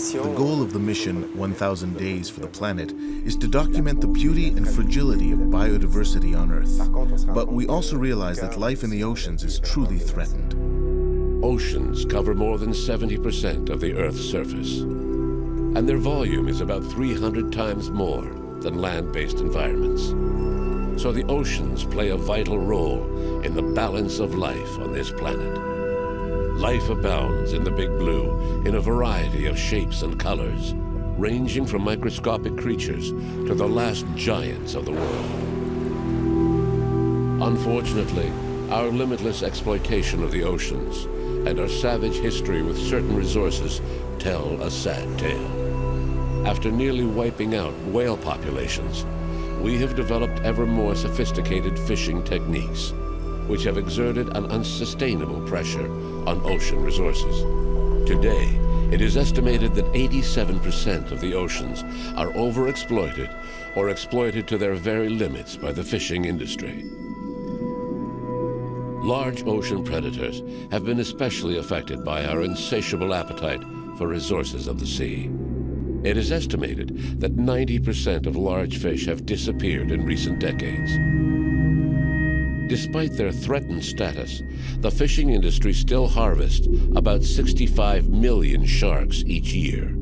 The goal of the mission, 1,000 Days for the Planet, is to document the beauty and fragility of biodiversity on Earth. But we also realize that life in the oceans is truly threatened. Oceans cover more than 70% of the Earth's surface, and their volume is about 300 times more than land-based environments. So the oceans play a vital role in the balance of life on this planet. Life abounds in the Big Blue in a variety of shapes and colors, ranging from microscopic creatures to the last giants of the world. Unfortunately, our limitless exploitation of the oceans and our savage history with certain resources tell a sad tale. After nearly wiping out whale populations, we have developed ever more sophisticated fishing techniques, which have exerted an unsustainable pressure on ocean resources. Today, it is estimated that 87% of the oceans are overexploited or exploited to their very limits by the fishing industry. Large ocean predators have been especially affected by our insatiable appetite for resources of the sea. It is estimated that 90% of large fish have disappeared in recent decades. Despite their threatened status, the fishing industry still harvests about 65 million sharks each year.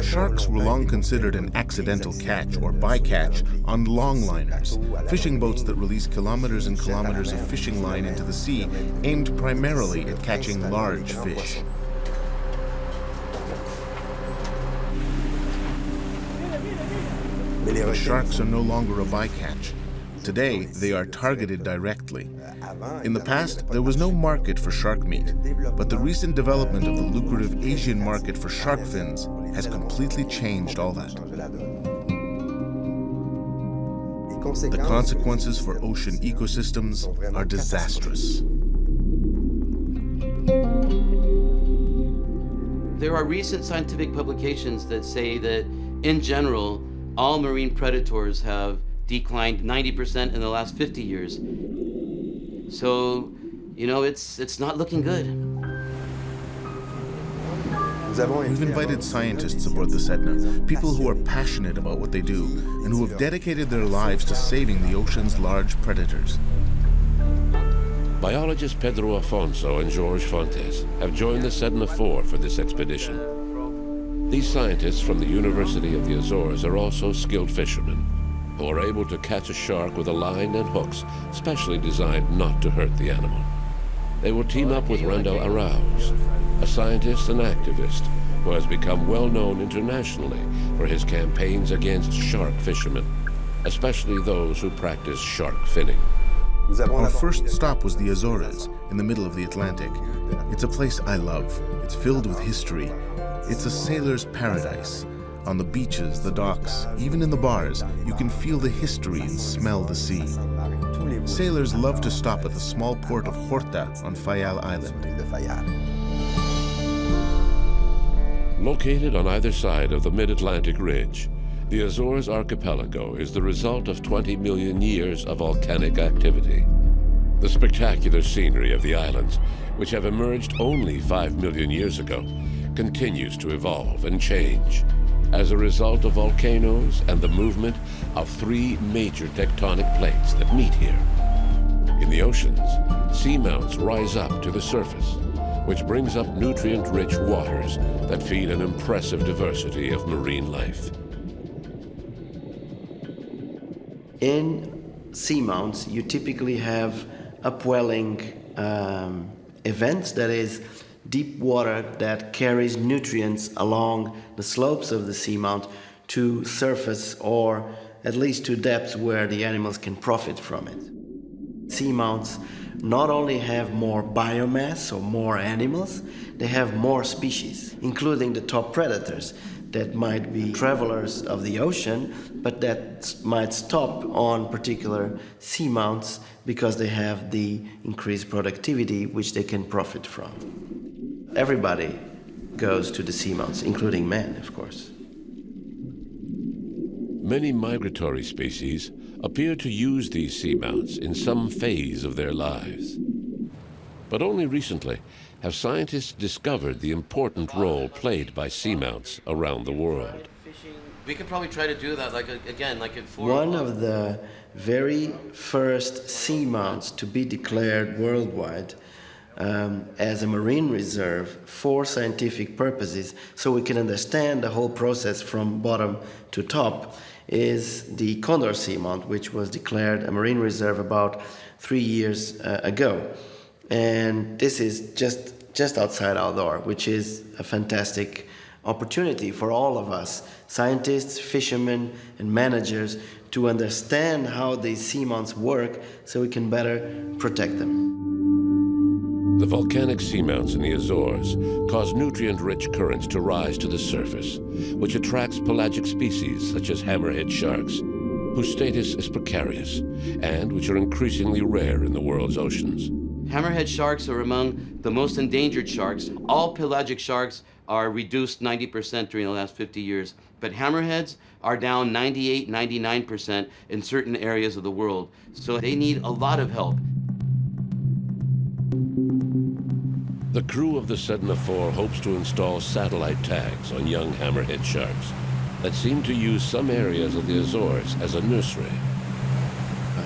Sharks were long considered an accidental catch or bycatch on longliners, fishing boats that release kilometers and kilometers of fishing line into the sea, aimed primarily at catching large fish. But sharks are no longer a bycatch. Today, they are targeted directly. In the past, there was no market for shark meat, but the recent development of the lucrative Asian market for shark fins has completely changed all that. The consequences for ocean ecosystems are disastrous. There are recent scientific publications that say that, in general, all marine predators have declined 90% in the last 50 years. So, you know, it's not looking good. We've invited scientists aboard the Sedna, people who are passionate about what they do and who have dedicated their lives to saving the ocean's large predators. Biologists Pedro Afonso and Jorge Fontes have joined the Sedna 4 for this expedition. These scientists from the University of the Azores are also skilled fishermen who are able to catch a shark with a line and hooks specially designed not to hurt the animal. They will team up with Randall Arauz, a scientist and activist who has become well known internationally for his campaigns against shark fishermen, especially those who practice shark finning. Our first stop was the Azores, in the middle of the Atlantic. It's a place I love. It's filled with history. It's a sailor's paradise. On the beaches, the docks, even in the bars, you can feel the history and smell the sea. Sailors love to stop at the small port of Horta on Fayal Island. Located on either side of the mid-Atlantic ridge, the Azores archipelago is the result of 20 million years of volcanic activity. The spectacular scenery of the islands, which have emerged only 5 million years ago, continues to evolve and change as a result of volcanoes and the movement of 3 major tectonic plates that meet here. In the oceans, seamounts rise up to the surface, which brings up nutrient-rich waters that feed an impressive diversity of marine life. In seamounts, you typically have upwelling events, that is, deep water that carries nutrients along the slopes of the seamount to surface or at least to depths where the animals can profit from it. Seamounts not only have more biomass or more animals, they have more species, including the top predators that might be travelers of the ocean, but that might stop on particular seamounts because they have the increased productivity which they can profit from. Everybody goes to the seamounts, including men, of course. Many migratory species appear to use these seamounts in some phase of their lives. But only recently have scientists discovered the important role played by seamounts around the world. We could probably try to do that, One of the very first seamounts to be declared worldwide as a marine reserve for scientific purposes, so we can understand the whole process from bottom to top, is the Condor Seamount, which was declared a marine reserve about 3 years ago. And this is just outside our door, which is a fantastic opportunity for all of us, scientists, fishermen, and managers, to understand how these seamounts work so we can better protect them. The volcanic seamounts in the Azores cause nutrient-rich currents to rise to the surface, which attracts pelagic species such as hammerhead sharks, whose status is precarious and which are increasingly rare in the world's oceans. Hammerhead sharks are among the most endangered sharks. All pelagic sharks are reduced 90% during the last 50 years, but hammerheads are down 98, 99% in certain areas of the world. So they need a lot of help. The crew of the Sedna 4 hopes to install satellite tags on young hammerhead sharks that seem to use some areas of the Azores as a nursery.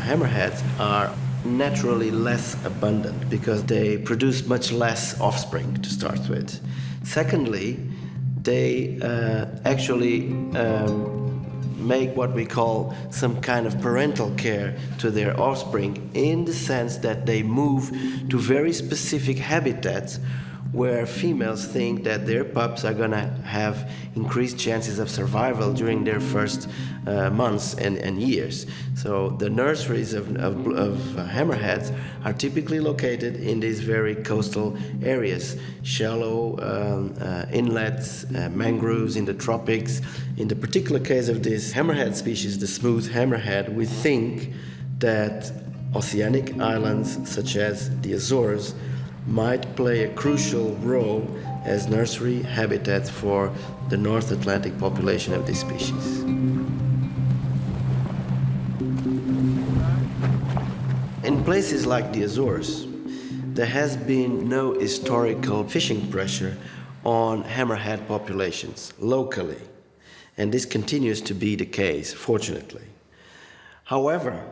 Hammerheads are naturally less abundant because they produce much less offspring to start with. Secondly, they actually make what we call some kind of parental care to their offspring, in the sense that they move to very specific habitats where females think that their pups are going to have increased chances of survival during their first months and years. So the nurseries of hammerheads are typically located in these very coastal areas, shallow inlets, mangroves in the tropics. In the particular case of this hammerhead species, the smooth hammerhead, we think that oceanic islands such as the Azores might play a crucial role as nursery habitats for the North Atlantic population of this species. In places like the Azores, there has been no historical fishing pressure on hammerhead populations locally, and this continues to be the case, fortunately. However,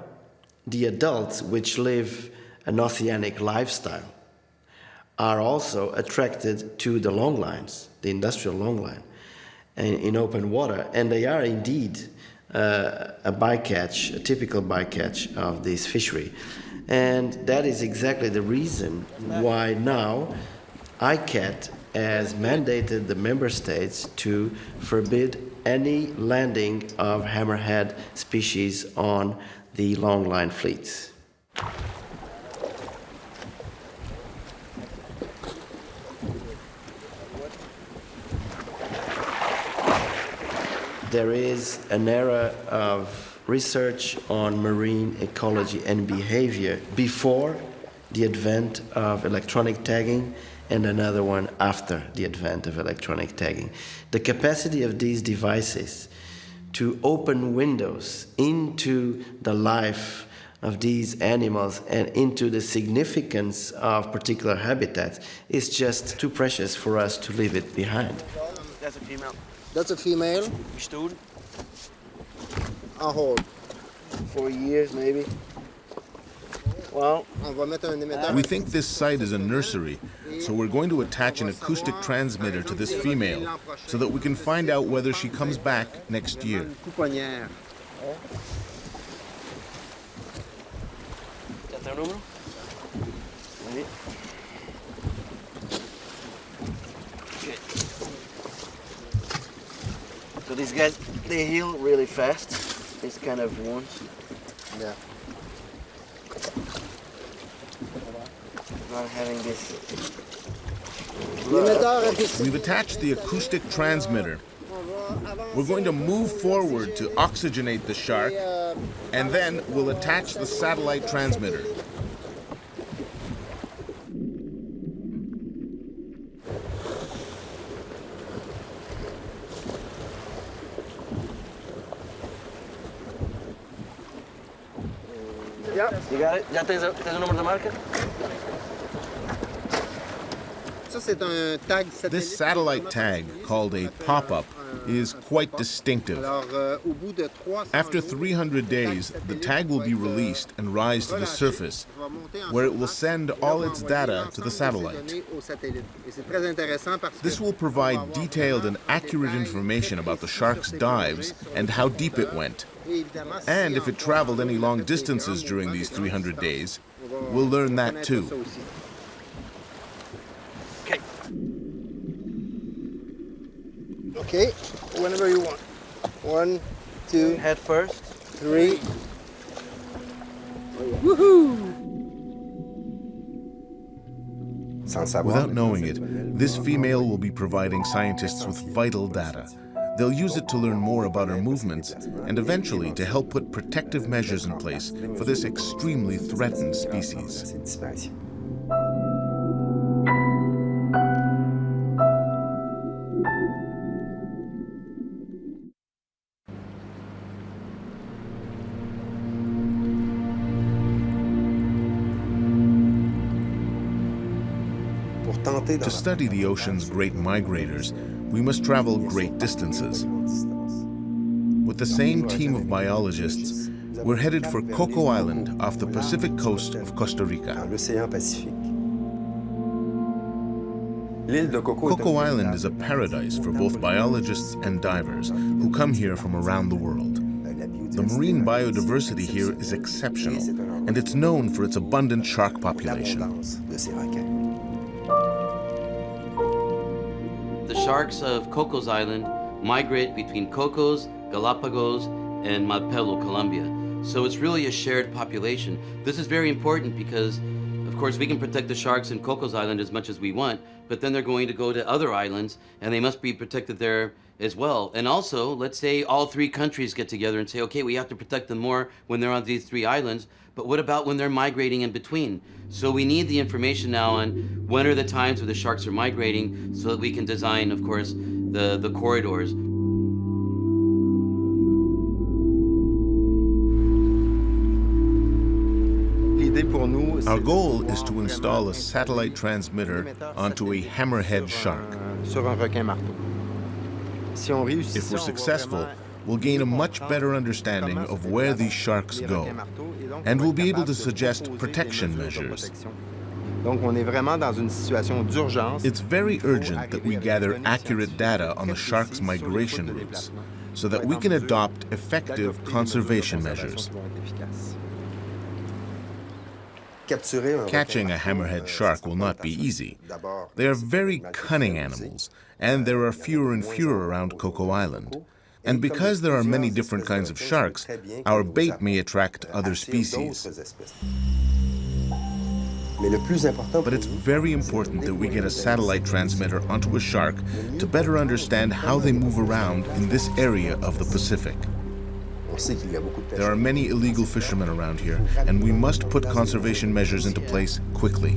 the adults which live an oceanic lifestyle are also attracted to the longlines, the industrial longline, in open water, and they are indeed a bycatch, a typical bycatch of this fishery. And that is exactly the reason why now ICAT has mandated the member states to forbid any landing of hammerhead species on the longline fleets. There is an era of research on marine ecology and behavior before the advent of electronic tagging, and another one after the advent of electronic tagging. The capacity of these devices to open windows into the life of these animals and into the significance of particular habitats is just too precious for us to leave it behind. That's a female. That's a female. Stood. I'll hold. 4 years, maybe. Well, We think this site is a nursery, so we're going to attach an acoustic transmitter to this female so that we can find out whether she comes back next year. so these guys, they heal really fast, these kind of wounds. Yeah. Not having this. We've attached the acoustic transmitter. We're going to move forward to oxygenate the shark, and then we'll attach the satellite transmitter. You got it? ¿Ya tienes el número de marca? Ça, c'est un tag satellite. This satellite tag, called a pop-up, is quite distinctive. Alors, au bout de 300 After jours, 300 days, the tag will be released and rise to the surface, where it will send all its data to the satellite. This will provide detailed and accurate information about the shark's dives and how deep it went. And if it traveled any long distances during these 300 days, we'll learn that too. Okay, whenever you want. 1, 2, Head first. 3. Without knowing it, this female will be providing scientists with vital data. They'll use it to learn more about her movements and eventually to help put protective measures in place for this extremely threatened species. To study the ocean's great migrators, we must travel great distances. With the same team of biologists, we're headed for Coco Island off the Pacific coast of Costa Rica. Coco Island is a paradise for both biologists and divers who come here from around the world. The marine biodiversity here is exceptional, and it's known for its abundant shark population. The sharks of Cocos Island migrate between Cocos, Galapagos, and Malpelo, Colombia. So it's really a shared population. This is very important because, of course, we can protect the sharks in Cocos Island as much as we want, but then they're going to go to other islands and they must be protected there as well. And also, let's say all 3 countries get together and say, okay, we have to protect them more when they're on these 3 islands, but what about when they're migrating in between? So we need the information now on when are the times where the sharks are migrating so that we can design, of course, the corridors. Our goal is to install a satellite transmitter onto a hammerhead shark. If we're successful, we'll gain a much better understanding of where these sharks go, and we'll be able to suggest protection measures. It's very urgent that we gather accurate data on the sharks' migration routes so that we can adopt effective conservation measures. Catching a hammerhead shark will not be easy. They are very cunning animals, and there are fewer and fewer around Coco Island. And because there are many different kinds of sharks, our bait may attract other species. But it's very important that we get a satellite transmitter onto a shark to better understand how they move around in this area of the Pacific. There are many illegal fishermen around here, and we must put conservation measures into place quickly.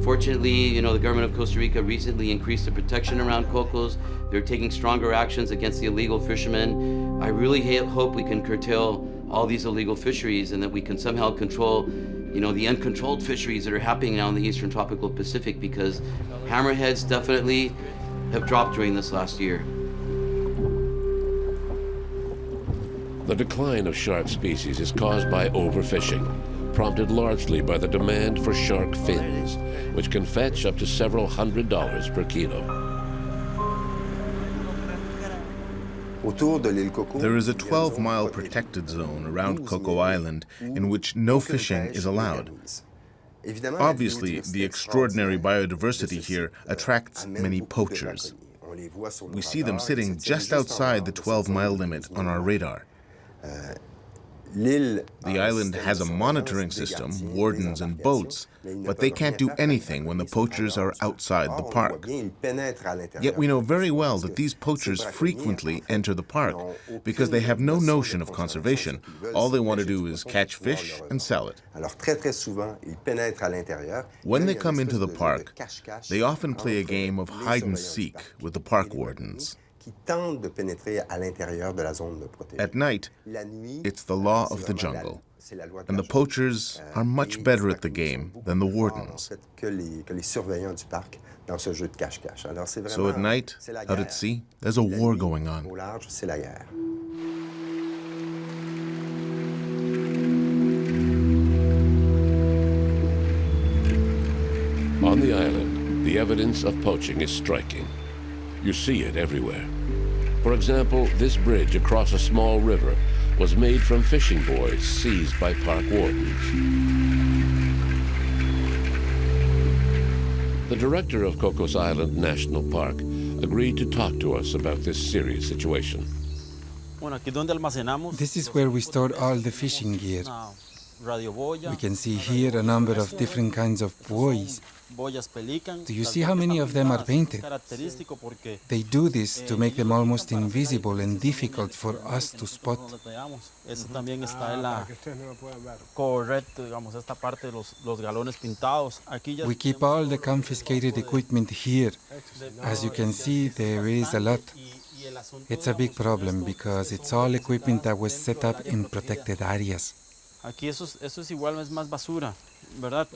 Fortunately, the government of Costa Rica recently increased the protection around Cocos. They're taking stronger actions against the illegal fishermen. I really hope we can curtail all these illegal fisheries and that we can somehow control, the uncontrolled fisheries that are happening now in the eastern tropical Pacific, because hammerheads definitely have dropped during this last year. The decline of shark species is caused by overfishing, prompted largely by the demand for shark fins, which can fetch up to several $100s per kilo. There is a 12-mile protected zone around Coco Island in which no fishing is allowed. Obviously, the extraordinary biodiversity here attracts many poachers. We see them sitting just outside the 12-mile limit on our radar. The island has a monitoring system, wardens and boats, but they can't do anything when the poachers are outside the park. Yet we know very well that these poachers frequently enter the park because they have no notion of conservation. All they want to do is catch fish and sell it. When they come into the park, they often play a game of hide and seek with the park wardens. At night, it's the law of the jungle. And the poachers are much better at the game than the wardens. So at night, out at sea, there's a war going on. On the island, the evidence of poaching is striking. You see it everywhere. For example, this bridge across a small river was made from fishing buoys seized by park wardens. The director of Cocos Island National Park agreed to talk to us about this serious situation. This is where we store all the fishing gear. We can see here a number of different kinds of buoys. Do you see how many of them are painted? They do this to make them almost invisible and difficult for us to spot. We keep all the confiscated equipment here. As you can see, there is a lot. It's a big problem because it's all equipment that was set up in protected areas.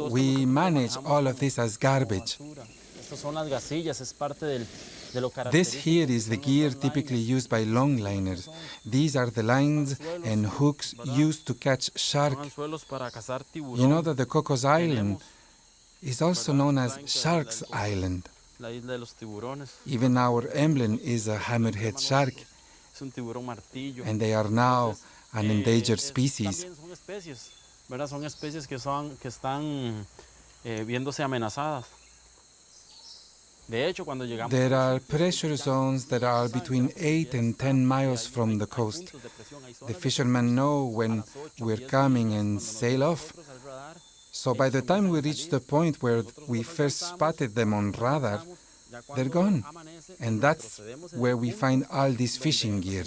We manage all of this as garbage. This here is the gear typically used by longliners. These are the lines and hooks used to catch shark. You know that the Cocos Island is also known as Shark's Island. Even our emblem is a hammerhead shark, and they are now an endangered species. Son especies que están viéndose amenazadas. There are pressure zones that are between 8 and 10 miles from the coast. The fishermen know when we're coming and sail off. So by the time we reach the point where we first spotted them on radar, they're gone. And that's where we find all this fishing gear.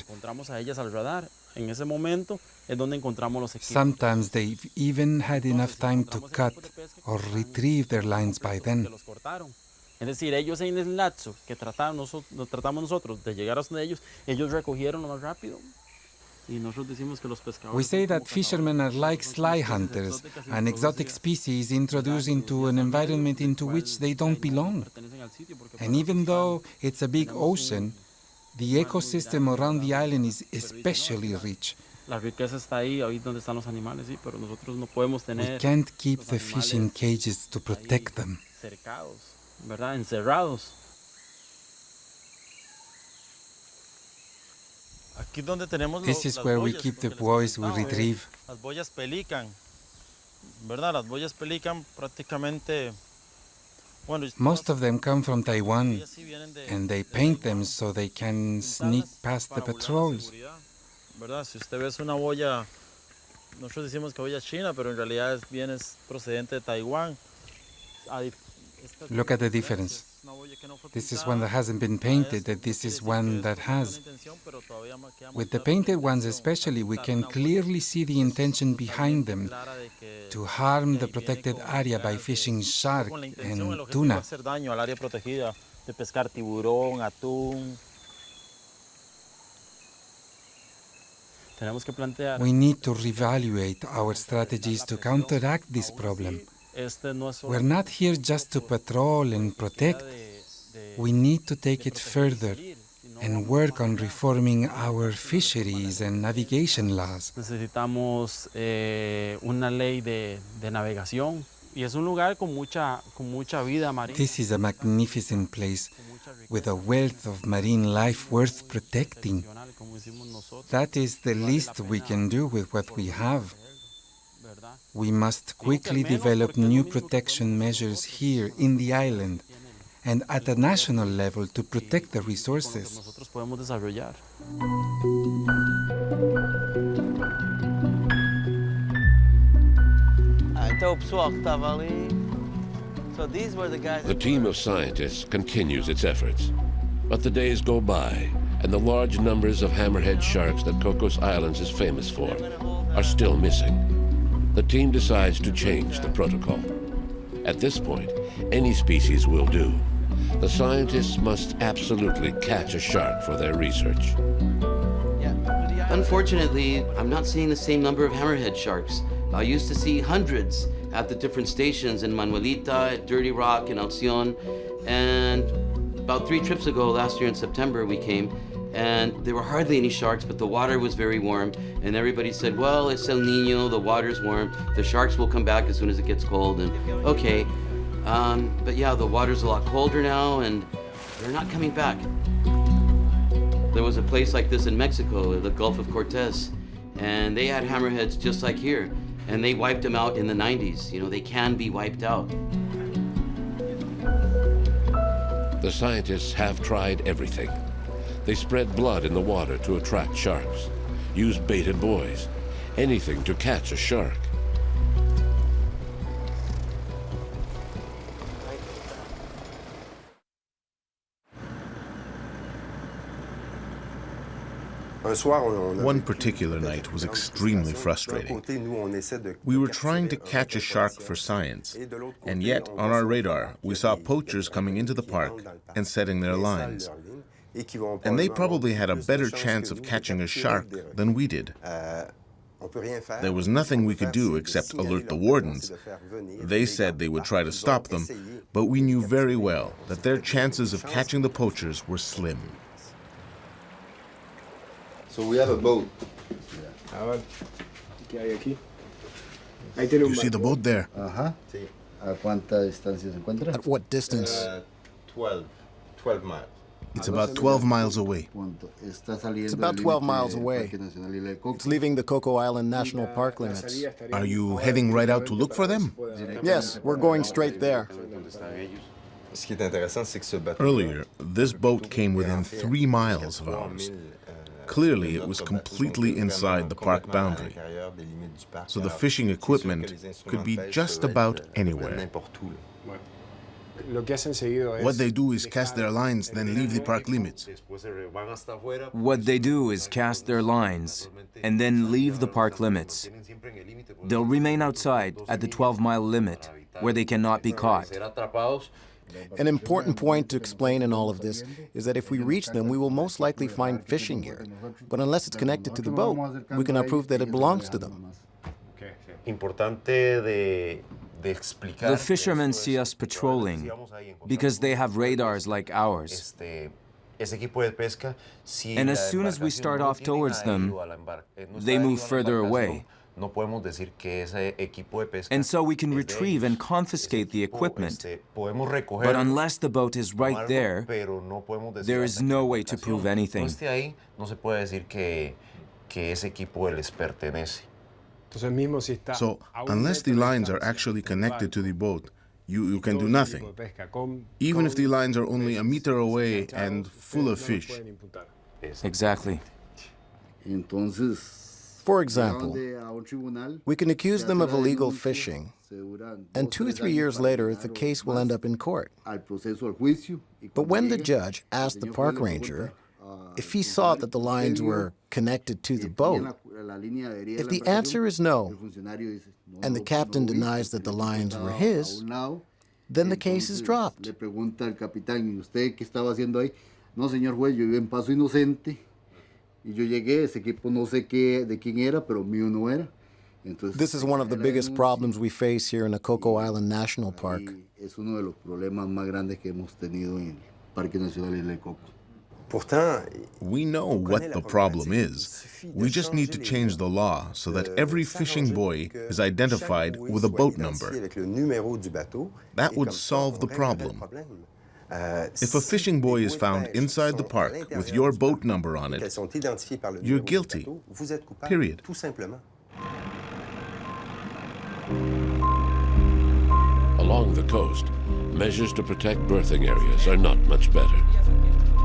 Sometimes they've even had enough time to cut or retrieve their lines by then. Es decir, ellos en el lapso que tratamos nosotros de llegar hasta ellos, ellos recogieron lo más rápido. Y nosotros decimos que los pescadores. We say that fishermen are like sly hunters, an exotic species introduced into an environment into which they don't belong. And even though it's a big ocean, the ecosystem around the island is especially rich. La riqueza está ahí donde están los animales, sí, pero nosotros no podemos tener. We can't keep the fish in cages to protect them. Cercados, ¿verdad? Encerrados. This is where we keep the buoys we retrieve. Las boyas pelican, ¿verdad? Las boyas pelican prácticamente. Most of them come from Taiwan, and they paint them so they can sneak past the patrols. ¿Verdad? Si usted ve una boya, nosotros decimos que boya china, pero en realidad es procedente de Taiwán. Look at the difference. This is one that hasn't been painted, and this is one that has. With the painted ones especially, we can clearly see the intention behind them, to harm the protected area by fishing shark and tuna. We need to reevaluate our strategies to counteract this problem. We're not here just to patrol and protect. We need to take it further and work on reforming our fisheries and navigation laws. Necesitamos una ley de navegación y es un lugar con mucha vida marina. This is a magnificent place with a wealth of marine life worth protecting. That is the least we can do with what we have. We must quickly develop new protection measures here in the island and at a national level to protect the resources. The team of scientists continues its efforts, but the days go by, and the large numbers of hammerhead sharks that Cocos Islands is famous for are still missing. The team decides to change the protocol. At this point, any species will do. The scientists must absolutely catch a shark for their research. Unfortunately, I'm not seeing the same number of hammerhead sharks. I used to see hundreds at the different stations in Manuelita, at Dirty Rock, in Alcion. And about 3 trips ago, last year in September, we came, and there were hardly any sharks, but the water was very warm. And everybody said, well, it's El Nino, the water's warm. The sharks will come back as soon as it gets cold. And okay. But yeah, the water's a lot colder now, and they're not coming back. There was a place like this in Mexico, the Gulf of Cortez, and they had hammerheads just like here, and they wiped them out in the 90s. You know, they can be wiped out. The scientists have tried everything. They spread blood in the water to attract sharks, use baited buoys, anything to catch a shark. One particular night was extremely frustrating. We were trying to catch a shark for science, and yet on our radar we saw poachers coming into the park and setting their lines. And they probably had a better chance of catching a shark than we did. There was nothing we could do except alert the wardens. They said they would try to stop them, but we knew very well that their chances of catching the poachers were slim. So we have a boat. You see the boat there? At what distance? 12 miles. It's about 12 miles away. It's about 12 miles away. It's leaving the Coco Island National Park limits. Are you heading right out to look for them? Yes, we're going straight there. Earlier, this boat came within 3 miles of ours. Clearly, it was completely inside the park boundary, so the fishing equipment could be just about anywhere. What they do is cast their lines, then leave the park limits. What they do is cast their lines and then leave the park limits. They'll remain outside at the 12-mile limit, where they cannot be caught. An important point to explain in all of this is that if we reach them, we will most likely find fishing gear. But unless it's connected to the boat, we cannot prove that it belongs to them. The fishermen see us patrolling because they have radars like ours. And as soon as we start off towards them, they move further away. And so we can retrieve and confiscate the equipment. But unless the boat is right there, there is no way to prove anything. So, unless the lines are actually connected to the boat, you can do nothing, even if the lines are only a meter away and full of fish. Exactly. For example, we can accuse them of illegal fishing, and 2 or 3 years later, the case will end up in court. But when the judge asked the park ranger if he saw that the lines were connected to the boat, if the answer is no, and the captain denies that the lines were his, then the case is dropped. This is one of the biggest problems we face here in the Coco Island National Park. We know what the problem is. We just need to change the law so that every fishing buoy is identified with a boat number. That would solve the problem. If a fishing buoy is found inside the park with your boat number on it, you're guilty. Period. Along the coast, measures to protect berthing areas are not much better.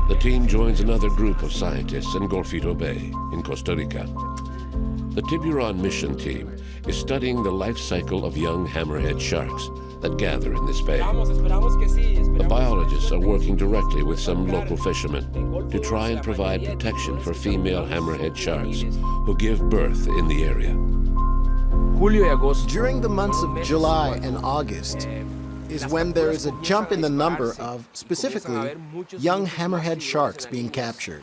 The team joins another group of scientists in Golfito Bay, in Costa Rica. The Tiburon mission team is studying the life cycle of young hammerhead sharks that gather in this bay. The biologists are working directly with some local fishermen to try and provide protection for female hammerhead sharks who give birth in the area. During the months of July and August is when there is a jump in the number of, specifically, young hammerhead sharks being captured.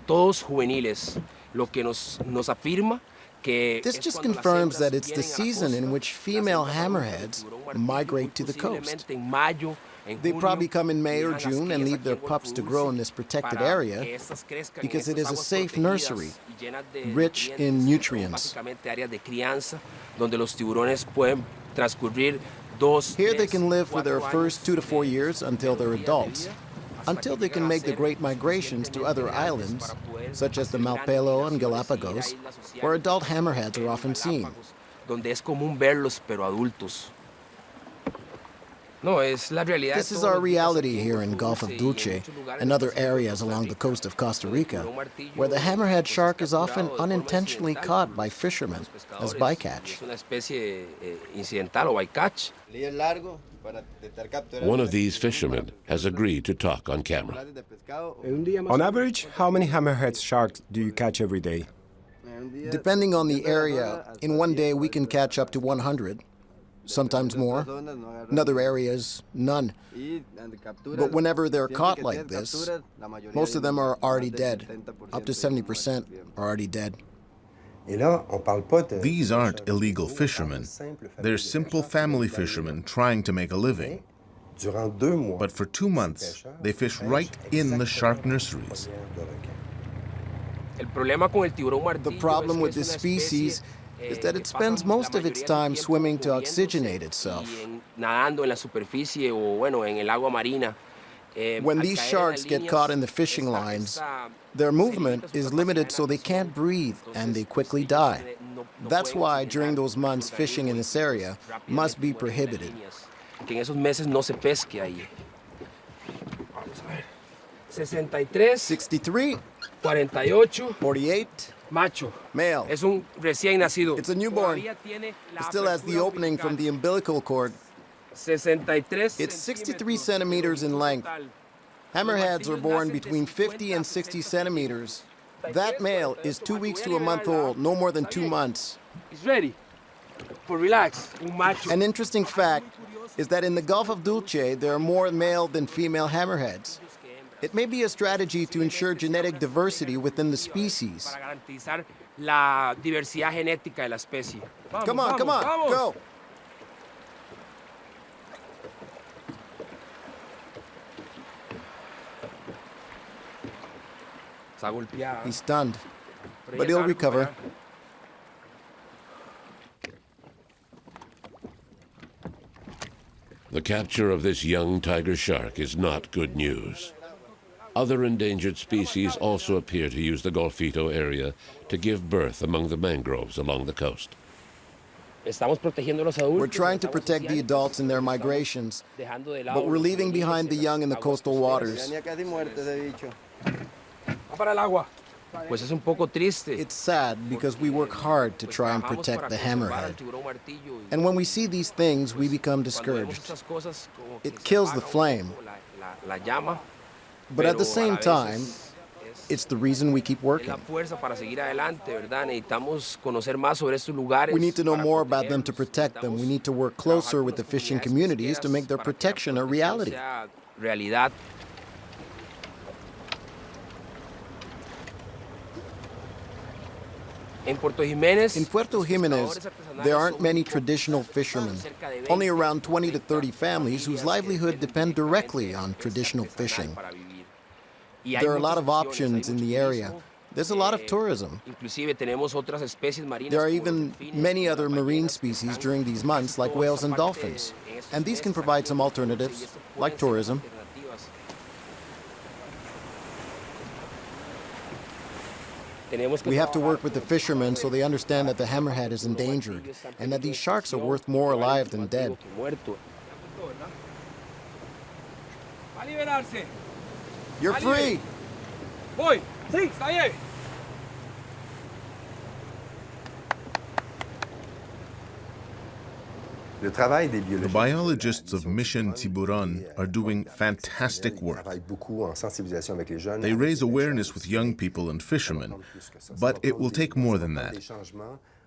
Todos juveniles. This just confirms that it's the season in which female hammerheads migrate to the coast. They probably come in May or June and leave their pups to grow in this protected area because it is a safe nursery, rich in nutrients. Here they can live for their first 2 to 4 years until they're adults, until they can make the great migrations to other islands, such as the Malpelo and Galapagos, where adult hammerheads are often seen. This is our reality here in Gulf of Dulce and other areas along the coast of Costa Rica, where the hammerhead shark is often unintentionally caught by fishermen as bycatch. One of these fishermen has agreed to talk on camera. On average, how many hammerhead sharks do you catch every day? Depending on the area, in one day we can catch up to 100. Sometimes more. In other areas, none. But whenever they're caught like this, most of them are already dead. Up to 70% are already dead. These aren't illegal fishermen. They're simple family fishermen trying to make a living. But for 2 months, they fish right in the shark nurseries. The problem with this species is that it spends most of its time swimming to oxygenate itself. When these sharks get caught in the fishing lines, their movement is limited so they can't breathe and they quickly die. That's why during those months fishing in this area must be prohibited. 63, 48, Macho. male. Es un recién nacido. It's a newborn. Todavía tiene It la still has the apertura opening from the umbilical cord. 63 It's 63 centimeters in length. Hammerheads are born between 50 and 60 centimeters. That male is 2 weeks to a month old, no more than 2 months. It's ready for relax. Un macho. An interesting fact is that in the Gulf of Dulce, there are more male than female hammerheads. It may be a strategy to ensure genetic diversity within the species. Para garantizar la diversidad genética de la especie. Vamos, Come on, vamos. go! Está golpeada. He's stunned, but he'll recover. The capture of this young tiger shark is not good news. Other endangered species also appear to use the Golfito area to give birth among the mangroves along the coast. We're trying to protect the adults in their migrations, but we're leaving behind the young in the coastal waters. It's sad because we work hard to try and protect the hammerhead. And when we see these things, we become discouraged. It kills the flame. But at the same time, it's the reason we keep working. We need to know more about them to protect them. We need to work closer with the fishing communities to make their protection a reality. In Puerto Jiménez, there aren't many traditional fishermen, only around 20 to 30 families whose livelihood depend directly on traditional fishing. There are a lot of options in the area. There's a lot of tourism. There are even many other marine species during these months, like whales and dolphins. And these can provide some alternatives, like tourism. We have to work with the fishermen so they understand that the hammerhead is endangered and that these sharks are worth more alive than dead. You're free! The biologists of Mission Tiburon are doing fantastic work. They raise awareness with young people and fishermen, but it will take more than that.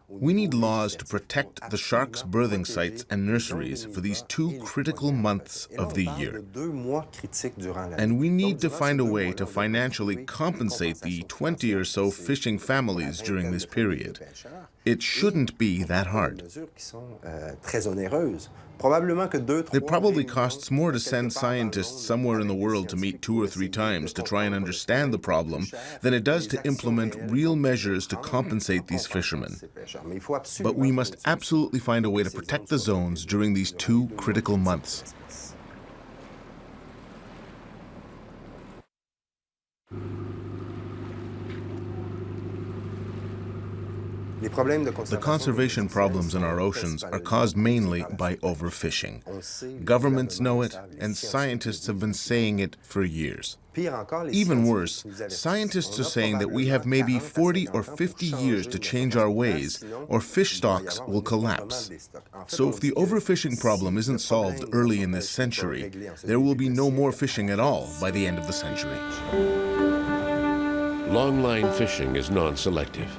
We need laws to protect the sharks' birthing sites and nurseries for these 2 critical months of the year. And we need to find a way to financially compensate the 20 or so fishing families during this period. It shouldn't be that hard. It probably costs more to send scientists somewhere in the world to meet 2 or 3 times to try and understand the problem than it does to implement real measures to compensate these fishermen. But we must absolutely find a way to protect the zones during these 2 critical months. The conservation problems in our oceans are caused mainly by overfishing. Governments know it, and scientists have been saying it for years. Even worse, scientists are saying that we have maybe 40 or 50 years to change our ways, or fish stocks will collapse. So if the overfishing problem isn't solved early in this century, there will be no more fishing at all by the end of the century. Longline fishing is non-selective,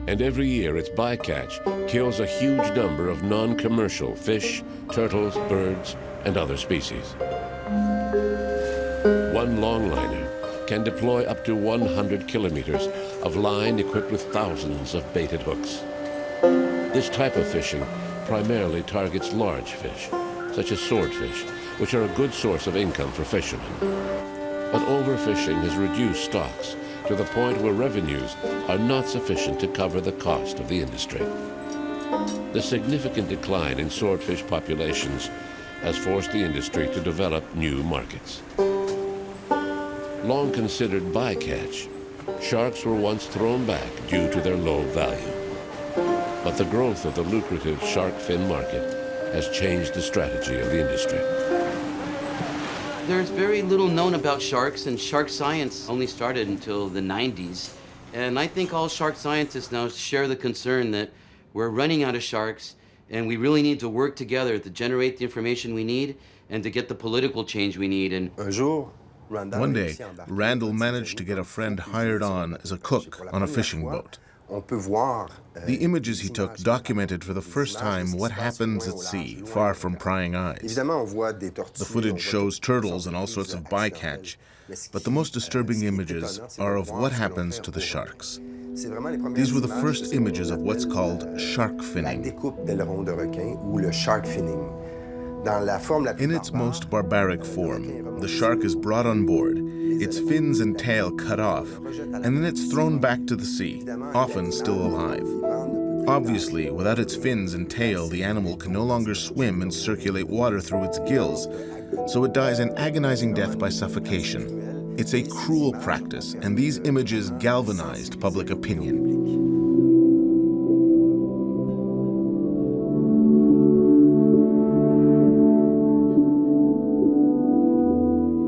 and every year its bycatch kills a huge number of non-commercial fish, turtles, birds, and other species. One longliner can deploy up to 100 kilometers of line equipped with thousands of baited hooks. This type of fishing primarily targets large fish, such as swordfish, which are a good source of income for fishermen. But overfishing has reduced stocks to the point where revenues are not sufficient to cover the cost of the industry. The significant decline in swordfish populations has forced the industry to develop new markets. Long considered bycatch, sharks were once thrown back due to their low value. But the growth of the lucrative shark fin market has changed the strategy of the industry. There's very little known about sharks, and shark science only started until the 90s. And I think all shark scientists now share the concern that we're running out of sharks, and we really need to work together to generate the information we need and to get the political change we need. And one day, Randall managed to get a friend hired on as a cook on a fishing boat. The images he took documented for the first time what happens at sea, far from prying eyes. The footage shows turtles and all sorts of bycatch, but the most disturbing images are of what happens to the sharks. These were the first images of what's called shark finning. In its most barbaric form, the shark is brought on board, its fins and tail cut off, and then it's thrown back to the sea, often still alive. Obviously, without its fins and tail, the animal can no longer swim and circulate water through its gills, so it dies an agonizing death by suffocation. It's a cruel practice, and these images galvanized public opinion.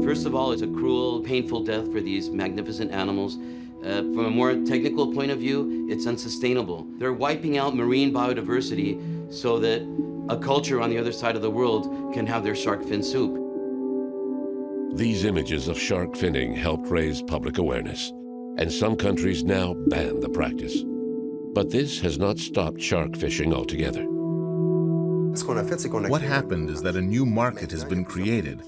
First of all, it's a cruel, painful death for these magnificent animals. From a more technical point of view, it's unsustainable. They're wiping out marine biodiversity so that a culture on the other side of the world can have their shark fin soup. These images of shark finning helped raise public awareness, and some countries now ban the practice. But this has not stopped shark fishing altogether. What happened is that a new market has been created.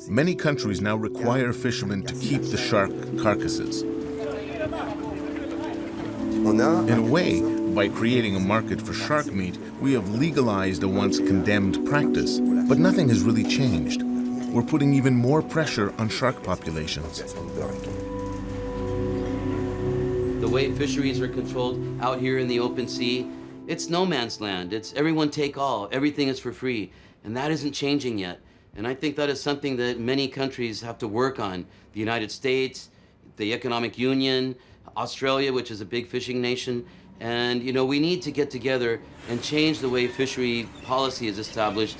Many countries now require fishermen to keep the shark carcasses. In a way, by creating a market for shark meat, we have legalized a once condemned practice, but nothing has really changed. We're putting even more pressure on shark populations. The way fisheries are controlled out here in the open sea, it's no man's land. It's everyone take all. Everything is for free. And that isn't changing yet. And I think that is something that many countries have to work on. The United States, the Economic Union, Australia, which is a big fishing nation. And, we need to get together and change the way fishery policy is established.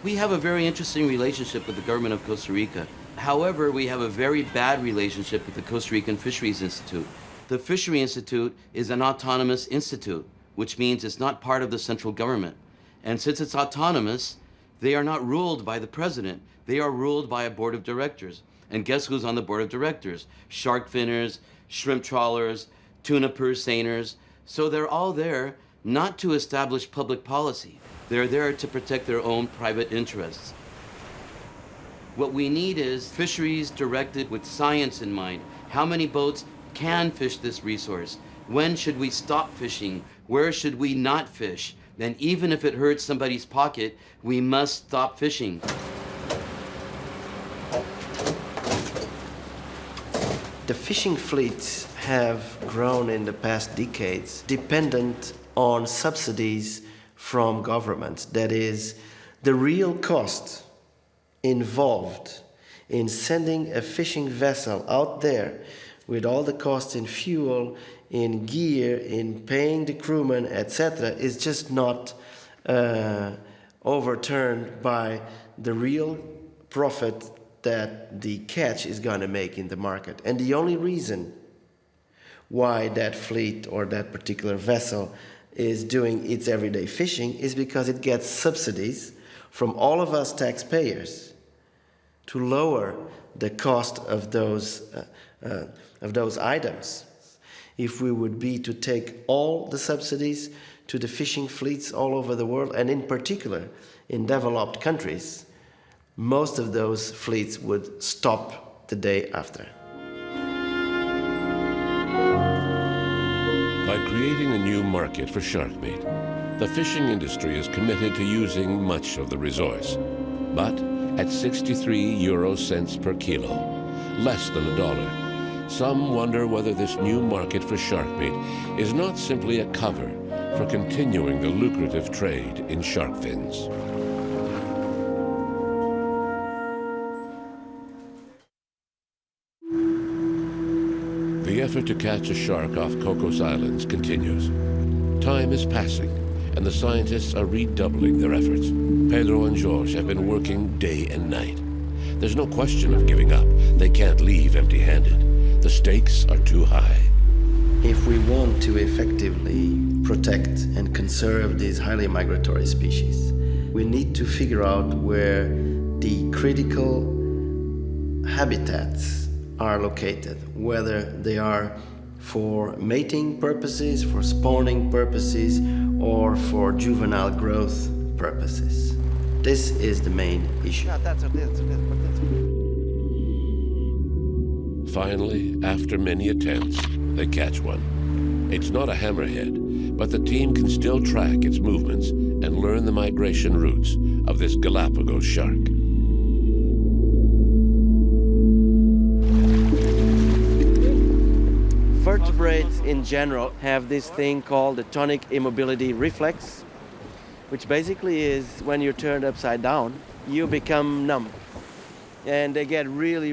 We have a very interesting relationship with the government of Costa Rica. However, we have a very bad relationship with the Costa Rican Fisheries Institute. The Fishery Institute is an autonomous institute, which means it's not part of the central government. And since it's autonomous, they are not ruled by the president. They are ruled by a board of directors. And guess who's on the board of directors? Shark finners, shrimp trawlers, tuna purse seiners. So they're all there not to establish public policy. They're there to protect their own private interests. What we need is fisheries directed with science in mind. How many boats can fish this resource? When should we stop fishing? Where should we not fish? And even if it hurts somebody's pocket, we must stop fishing. The fishing fleets have grown in the past decades dependent on subsidies from governments. That is, the real cost involved in sending a fishing vessel out there with all the costs in fuel, in gear, in paying the crewmen, etc., is just not overturned by the real profit that the catch is going to make in the market. And the only reason why that fleet or that particular vessel is doing its everyday fishing is because it gets subsidies from all of us taxpayers to lower the cost of those items. If we would be to take all the subsidies to the fishing fleets all over the world, and in particular in developed countries, most of those fleets would stop the day after. By creating a new market for shark bait, the fishing industry is committed to using much of the resource. But at 63 euro cents per kilo, less than $1, some wonder whether this new market for shark bait is not simply a cover for continuing the lucrative trade in shark fins. The effort to catch a shark off Cocos Islands continues. Time is passing, and the scientists are redoubling their efforts. Pedro and George have been working day and night. There's no question of giving up. They can't leave empty-handed. The stakes are too high. If we want to effectively protect and conserve these highly migratory species, we need to figure out where the critical habitats are located, whether they are for mating purposes, for spawning purposes, or for juvenile growth purposes. This is the main issue. Finally, after many attempts, they catch one. It's not a hammerhead, but the team can still track its movements and learn the migration routes of this Galapagos shark. Vertebrates in general have this thing called the tonic immobility reflex, which basically is when you're turned upside down, you become numb. And they get really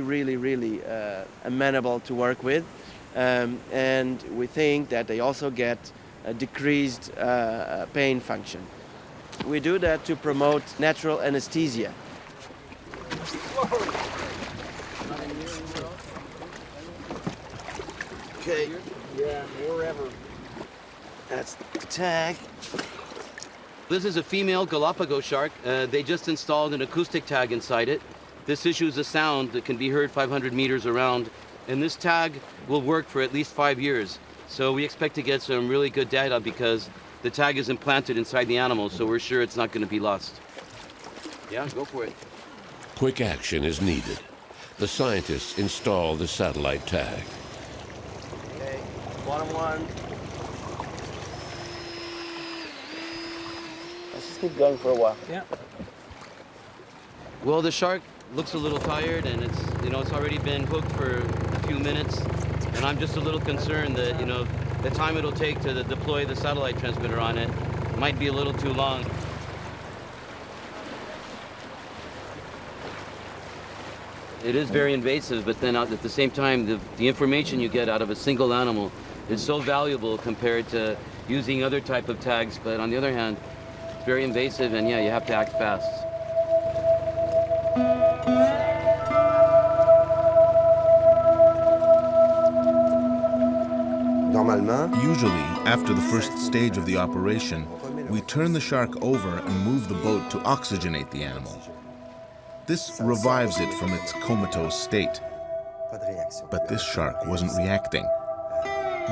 amenable to work with. And we think that they also get a decreased pain function. We do that to promote natural anesthesia. Okay. Yeah, wherever. That's the tag. This is a female Galapagos shark. They just installed an acoustic tag inside it. This issues a sound that can be heard 500 meters around, and this tag will work for at least 5 years. So we expect to get some really good data because the tag is implanted inside the animal, so we're sure it's not going to be lost. Yeah, go for it. Quick action is needed. The scientists install the satellite tag. Okay, bottom one. Let's just keep going for a while. Yeah. Well, the shark looks a little tired, and it's already been hooked for a few minutes, and I'm just a little concerned that the time it'll take to deploy the satellite transmitter on it might be a little too long. It is very invasive, but then at the same time, the information you get out of a single animal is so valuable compared to using other type of tags. But on the other hand, it's very invasive, and yeah, you have to act fast. Usually, after the first stage of the operation, we turn the shark over and move the boat to oxygenate the animal. This revives it from its comatose state. But this shark wasn't reacting.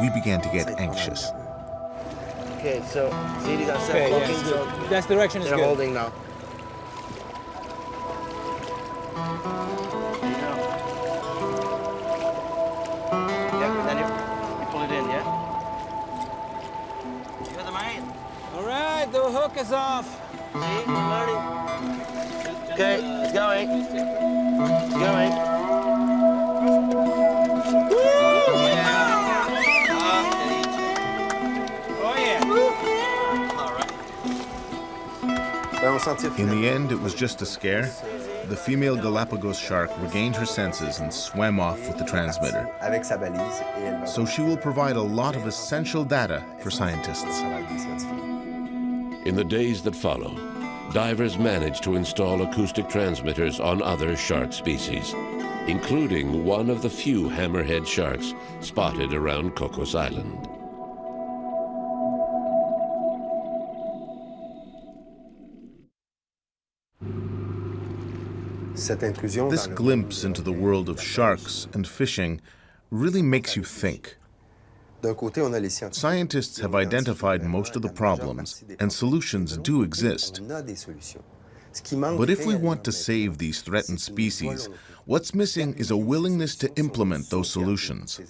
We began to get anxious. Okay, so see these are self-locking, so that direction is they're good. holding now. Yeah, and then you pull it in, yeah? You're the man. All right, the hook is off. See, we're learning. Okay, it's going. It's going. In the end, it was just a scare. The female Galapagos shark regained her senses and swam off with the transmitter. So she will provide a lot of essential data for scientists. In the days that follow, divers managed to install acoustic transmitters on other shark species, including one of the few hammerhead sharks spotted around Cocos Island. This glimpse into the world of sharks and fishing really makes you think. Scientists have identified most of the problems, and solutions do exist. But if we want to save these threatened species, what's missing is a willingness to implement those solutions.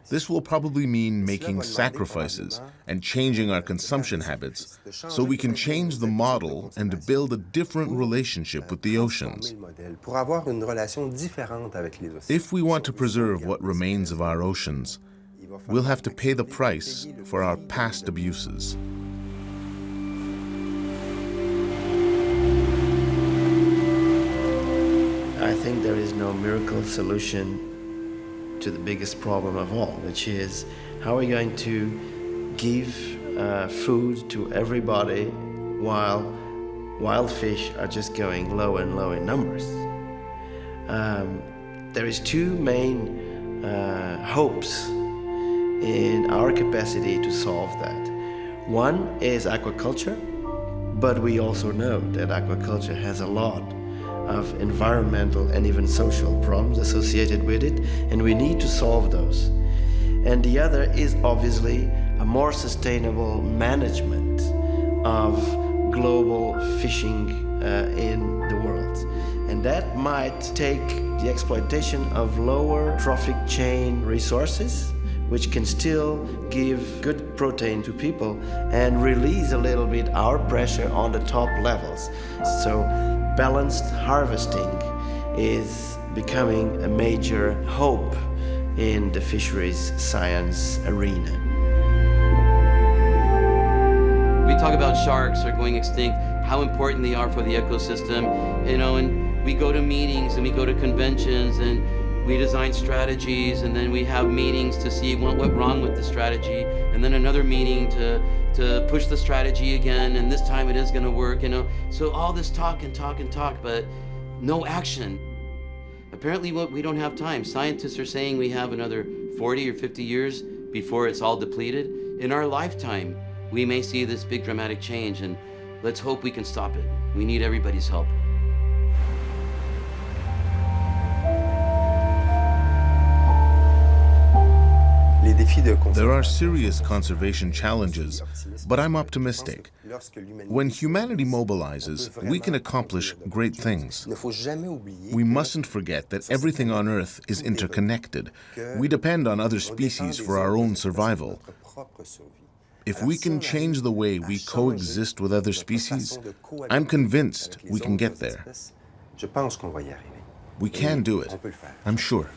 This will probably mean making sacrifices and changing our consumption habits so we can change the model and build a different relationship with the oceans. If we want to preserve what remains of our oceans, we'll have to pay the price for our past abuses. I think there is no miracle solution to the biggest problem of all, which is how are we going to give food to everybody while wild fish are just going low and low in numbers. There is two main hopes in our capacity to solve that. One is aquaculture, but we also know that aquaculture has a lot of environmental and even social problems associated with it, and we need to solve those. And the other is obviously a more sustainable management of global fishing in the world. And that might take the exploitation of lower trophic chain resources, which can still give good protein to people and release a little bit our pressure on the top levels. So balanced harvesting is becoming a major hope in the fisheries science arena. We talk about sharks are going extinct, how important they are for the ecosystem, and we go to meetings and we go to conventions and we design strategies, and then we have meetings to see what went wrong with the strategy, and then another meeting to push the strategy again, and this time it is going to work, So all this talk and talk and talk, but no action. Apparently we don't have time. Scientists are saying we have another 40 or 50 years before it's all depleted. In our lifetime, we may see this big dramatic change, and let's hope we can stop it. We need everybody's help. There are serious conservation challenges, but I'm optimistic. When humanity mobilizes, we can accomplish great things. We mustn't forget that everything on Earth is interconnected. We depend on other species for our own survival. If we can change the way we coexist with other species, I'm convinced we can get there. We can do it. I'm sure.